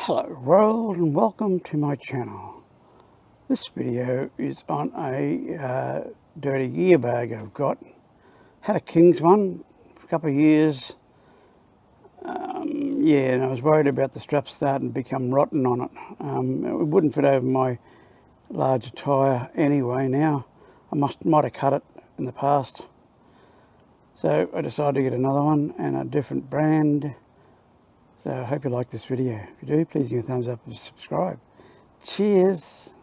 Hello world and welcome to my channel. This video is on a dirty gear bag I've got. Had a King's one for a couple of years. And I was worried about the straps starting to become rotten on it. It wouldn't fit over my larger tyre anyway now. I might have cut it in the past. So I decided to get another one and a different brand. So I hope you like this video. If you do, please give me a thumbs up and subscribe. Cheers!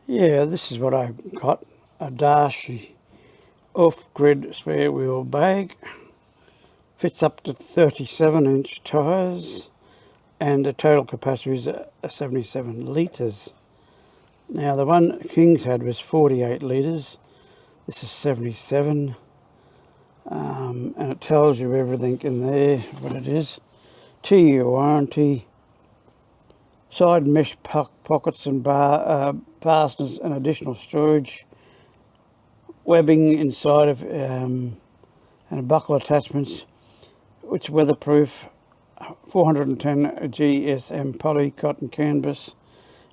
Yeah, this is what I got. A Darche Offgrid spare wheel bag. Fits up to 37-inch tyres and the total capacity is 77 litres. Now the one King's had was 48 litres. This is 77. And it tells you everything in there, what it is. 2-year warranty. Side mesh pockets and fasteners and additional storage. Webbing inside of and buckle attachments, which weatherproof. 410 GSM poly cotton canvas,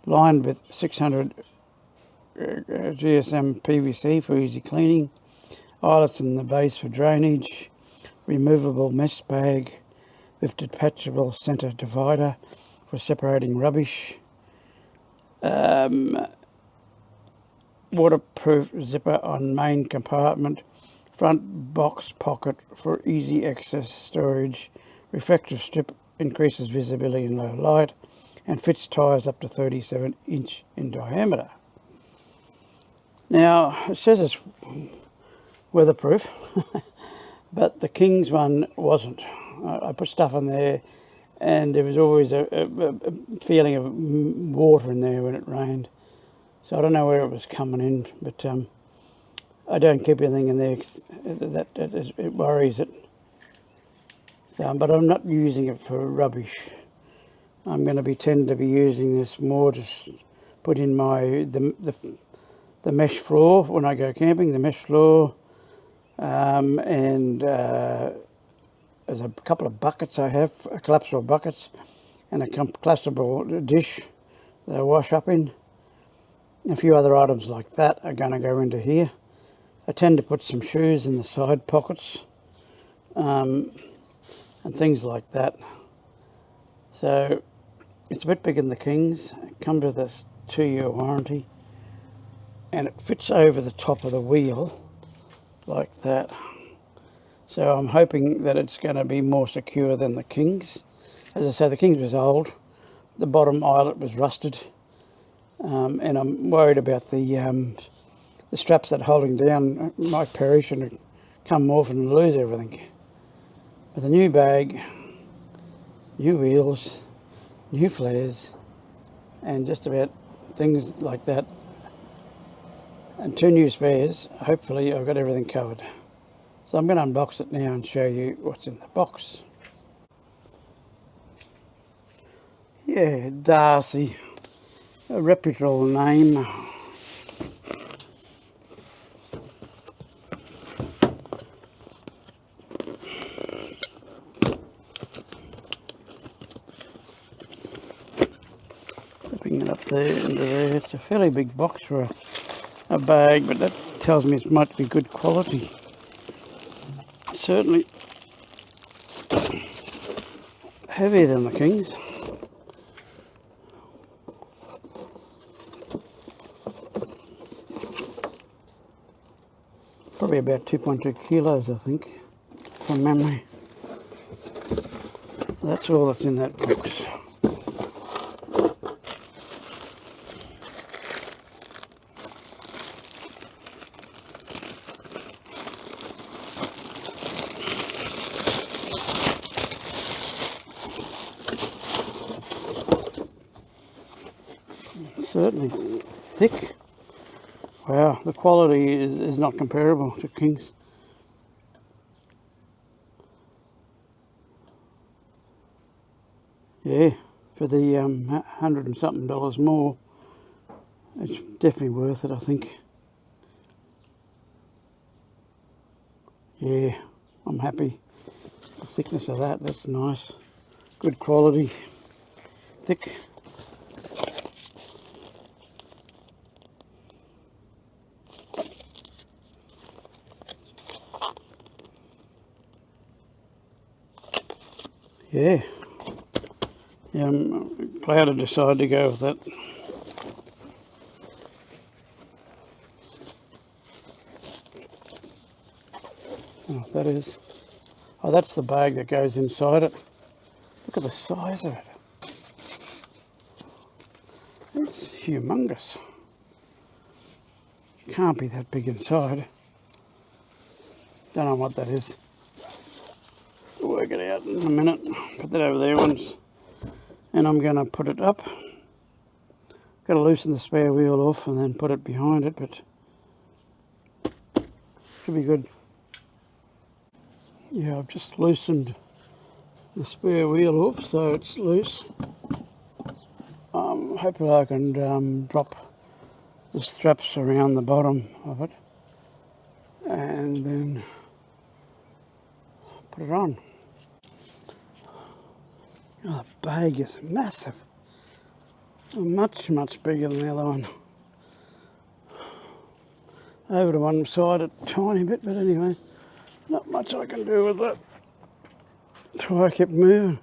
lined with 600 GSM PVC for easy cleaning. Eyelets in the base for drainage. Removable mesh bag with detachable centre divider for separating rubbish. Waterproof zipper on main compartment. Front box pocket for easy access storage. Reflective strip increases visibility in low light and fits tyres up to 37-inch in diameter. Now it says it's weatherproof but the King's one wasn't. I put stuff in there and there was always a feeling of water in there when it rained. So I don't know where it was coming in, but I don't keep anything in there it worries it. So, but I'm not using it for rubbish. I'm going to tend to be using this more to put in the mesh floor when I go camping. The mesh floor, and there's a couple of buckets I have, collapsible buckets, and a collapsible dish that I wash up in. A few other items like that are going to go into here. I tend to put some shoes in the side pockets and things like that. So it's a bit bigger than the King's. It comes with a 2-year warranty and it fits over the top of the wheel like that. So I'm hoping that it's going to be more secure than the King's. As I say, the King's was old. The bottom eyelet was rusted. And I'm worried about the straps that are holding down might perish and come off and lose everything. With a new bag, new wheels, new flares, and just about things like that, and 2 new spares, hopefully I've got everything covered. So I'm going to unbox it now and show you what's in the box. Yeah, Darche. A reputable name. Flipping it up there into there. It's a fairly big box for a bag, but that tells me it might be good quality. Certainly heavier than the King's. Probably about 2.2 kilos, I think, from memory. That's all that's in that box. Certainly thick. Wow, the quality is not comparable to King's. Yeah, for the $100 and something more, it's definitely worth it, I think. Yeah, I'm happy. The thickness of that, that's nice. Good quality, thick. Yeah. Yeah, I'm glad I decided to go with that. Oh, that is. Oh, that's the bag that goes inside it. Look at the size of it. It's humongous. Can't be that big inside. Don't know what that is. We'll work it out in a minute. Put that over there once. And I'm going to put it up. Got to loosen the spare wheel off and then put it behind it, but should be good. Yeah, I've just loosened the spare wheel off so it's loose. Hopefully I can drop the straps around the bottom of it and then put it on. Oh, the bag is massive. Much bigger than the other one. Over to one side a tiny bit, but anyway, not much I can do with that. Tyre kept moving.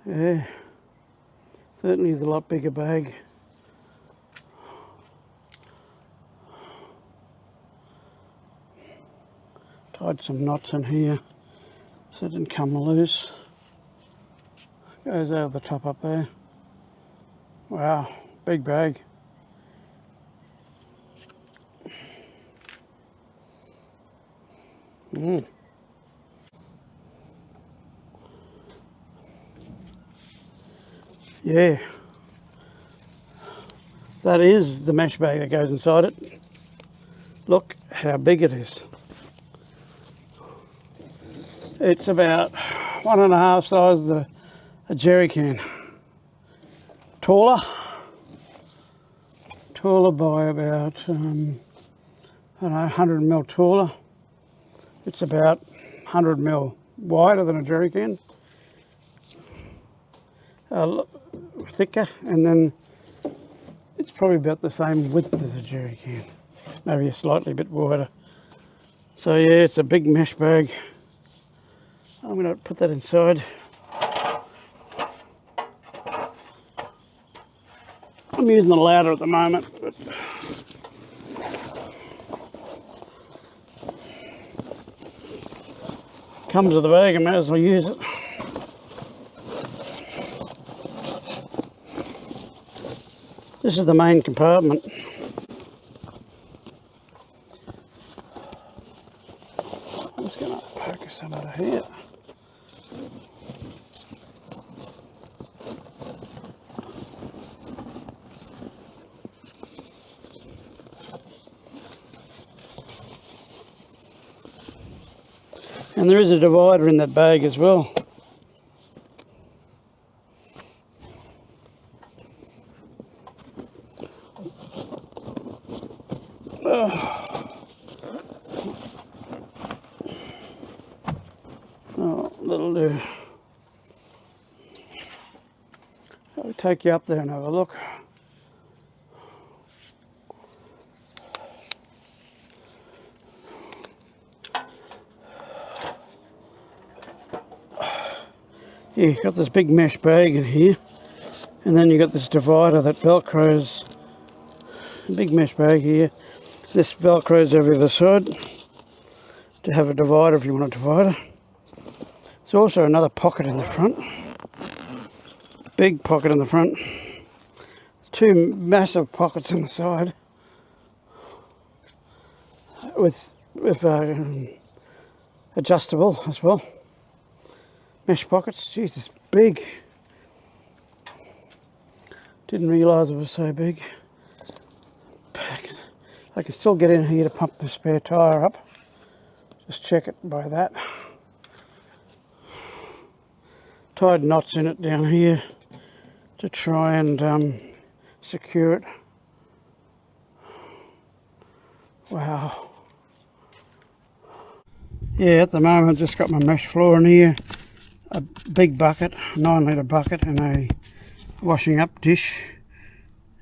Yeah, certainly is a lot bigger bag. Tied some knots in here so it didn't come loose. Goes over the top up there. Wow, big bag. Yeah, that is the mesh bag that goes inside it. Look how big it is. It's about 1.5 size a jerry can. Taller by about, I don't know, 100 mil taller. It's about 100 mil wider than a jerry can. Thicker, and then it's probably about the same width as a jerry can. Maybe a slightly bit wider. So yeah, it's a big mesh bag. I'm going to put that inside. I'm using the ladder at the moment, but comes with the bag, I might as well use it. This is the main compartment. I'm just going to focus some out of here. And there is a divider in that bag as well. Oh, that'll do. I'll take you up there and have a look. Yeah, you've got this big mesh bag in here, and then you've got this divider that velcros. A big mesh bag here. This velcros over the side to have a divider if you want a divider. There's also another pocket in the front. Big pocket in the front. Two massive pockets in the side with adjustable as well. Mesh pockets, Jesus, big. Didn't realise it was so big. I can still get in here to pump the spare tyre up. Just check it by that. Tied knots in it down here to try and secure it. Wow. Yeah, at the moment I've just got my mesh floor in here, a big bucket, 9 litre bucket, and a washing up dish.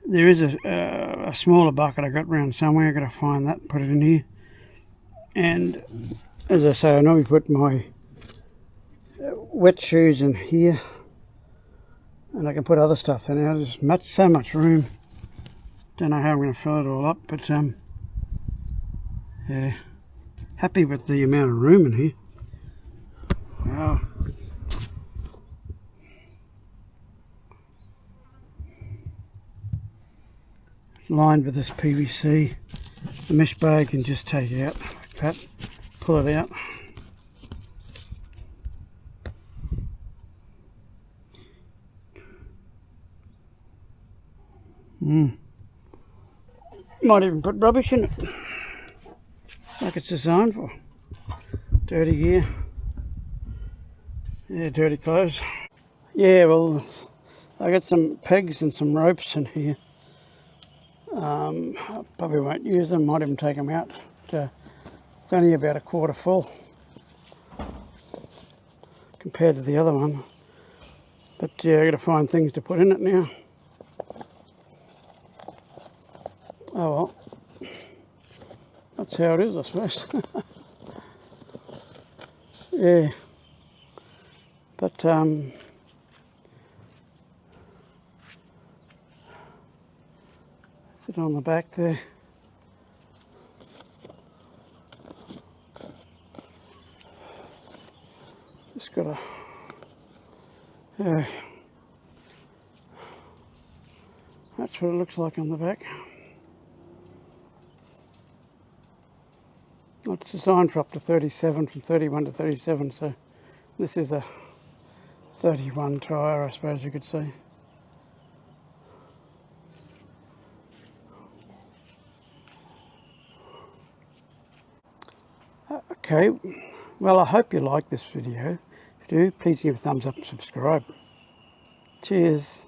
There is a smaller bucket I got around somewhere. I've got to find that and put it in here. And as I say, I normally put my wet shoes in here, and I can put other stuff in there. There's so much room. Don't know how I'm going to fill it all up, but yeah, happy with the amount of room in here. Wow. Lined with this PVC. The mesh bag can just take it out like that, pull it out. Might even put rubbish in it, like it's designed for. Dirty gear. Yeah, dirty clothes. Yeah, well, I got some pegs and some ropes in here. I probably won't use them, might even take them out. But, it's only about a quarter full compared to the other one. But yeah, I've got to find things to put in it now. Oh well, that's how it is, I suppose. Yeah, but sit on the back there. Just gotta, yeah, that's what it looks like on the back. It's designed for up to 37, from 31 to 37, so this is a 31 tyre, I suppose you could say. Okay, well, I hope you like this video. If you do, please give a thumbs up and subscribe. Cheers.